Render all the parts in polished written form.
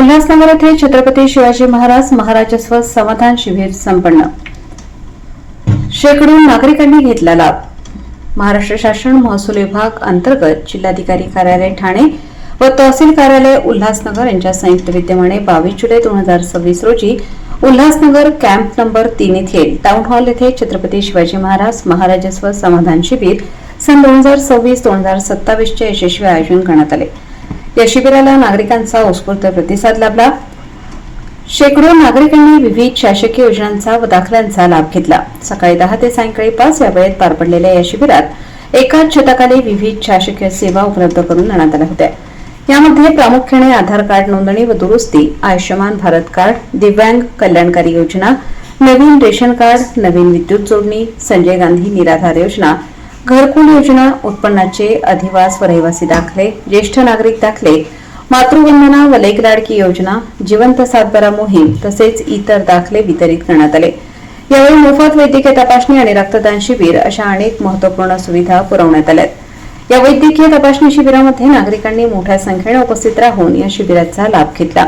उल्हासनगर येथे छत्रपती शिवाजी महाराज महाराजस्व समाधान शिबिर संपन्न। शेकडो नागरिकांनी घेतला लाभ। महाराष्ट्र शासन महसूल विभाग अंतर्गत जिल्हाधिकारी कार्यालय ठाणे व तहसील कार्यालय उल्हासनगर यांच्या संयुक्त विद्यमाने 22 जुलै 2026 रोजी उल्हासनगर कॅम्प नंबर 3 येथे टाउन हॉल येथे छत्रपती शिवाजी महाराज महाराजस्व समाधान शिबिर सन 2026-2027 चे यशस्वी आयोजन करण्यात आले। या शिबिराला नागरिकांचा उत्स्फूर्त प्रतिसाद लाभला। शेकडो नागरिकांनी विविध शासकीय योजनांचा व दाखल्यांचा लाभ घेतला। सकाळी 10 ते सायंकाळी 5 या वेळेत पार पडलेल्या या शिबिरात एकाच छताखाली विविध शासकीय सेवा उपलब्ध करून देण्यात आल्या होत्या। यामध्ये प्रामुख्याने आधार कार्ड नोंदणी व दुरुस्ती, आयुष्यमान भारत कार्ड, दिव्यांग कल्याणकारी योजना, नवीन रेशन कार्ड, नवीन विद्युत जोडणी, संजय गांधी निराधार योजना, घरकुल योजना, उत्पन्नाचे अधिवास व रहिवासी दाखले, ज्येष्ठ नागरिक दाखले, मातृवंदना व लेक लाडकी योजना, जिवंत सातबारा मोहीम तसेच इतर दाखले वितरित करण्यात आले। यावेळी मोफत वैद्यकीय तपासणी आणि रक्तदान शिबिर अशा अनेक महत्त्वपूर्ण सुविधा पुरवण्यात आल्या। या वैद्यकीय तपासणी शिबिरामध्ये नागरिकांनी मोठ्या संख्येने उपस्थित राहून या शिबिराचा लाभ घेतला।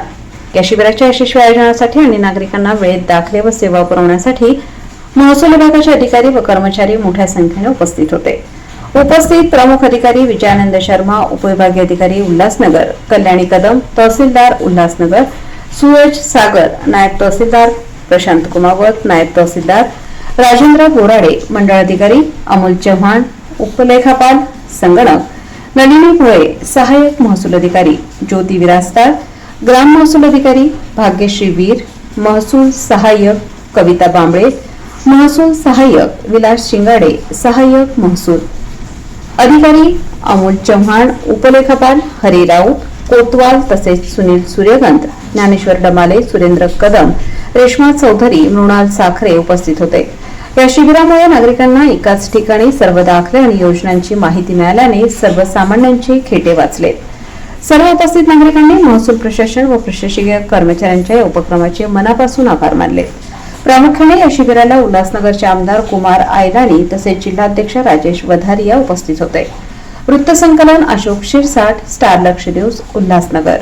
या शिबिराच्या यशस्वी आयोजनासाठी आणि नागरिकांना वेळेत दाखले व सेवा पुरवण्यासाठी महसूल विभागाचे अधिकारी व कर्मचारी मोठ्या संख्येने उपस्थित होते। उपस्थित प्रमुख अधिकारी विजयानंद शर्मा, उपविभागीय अधिकारी उल्हासनगर, कल्याणी कदम, तहसीलदार उल्हासनगर, सूरज सागर, नायब तहसीलदार प्रशांत कुमावत, नायब तहसीलदार राजेंद्र बोराडे, मंडळ अधिकारी अमोल चव्हाण, उपलेखापाल संगणक नलिनी भोळे, सहाय्यक महसूल अधिकारी ज्योती विरासदार, ग्राम महसूल अधिकारी भाग्यश्री वीर, महसूल सहाय्यक कविता बांबळे, महसूल सहाय्यक विलास शिंगाडे, सहाय्यक महसूल अधिकारी अमोल चव्हाण, उपलेखापाल हरी राऊत, कोतवाल तसेच सुनील सूर्यकांत, ज्ञानेश्वर डमाले, सुरेंद्र कदम, रेश्मा चौधरी, मृणाल साखरे उपस्थित होते। या शिबिरामुळे नागरिकांना एकाच ठिकाणी सर्व दाखले आणि योजनांची माहिती मिळाल्याने सर्वसामान्यांचे खेटे वाचले। सर्व उपस्थित नागरिकांनी महसूल प्रशासन व प्रशासकीय कर्मचाऱ्यांच्या या उपक्रमाचे मनापासून आभार मानले। प्रामुख्याने या शिबिराला उल्हासनगरचे आमदार कुमार आयलानी तसेच जिल्हाध्यक्ष राजेश वधारिया उपस्थित होते। वृत्तसंकलन अशोक शिरसाट, स्टार लक्ष न्यूज, उल्हासनगर।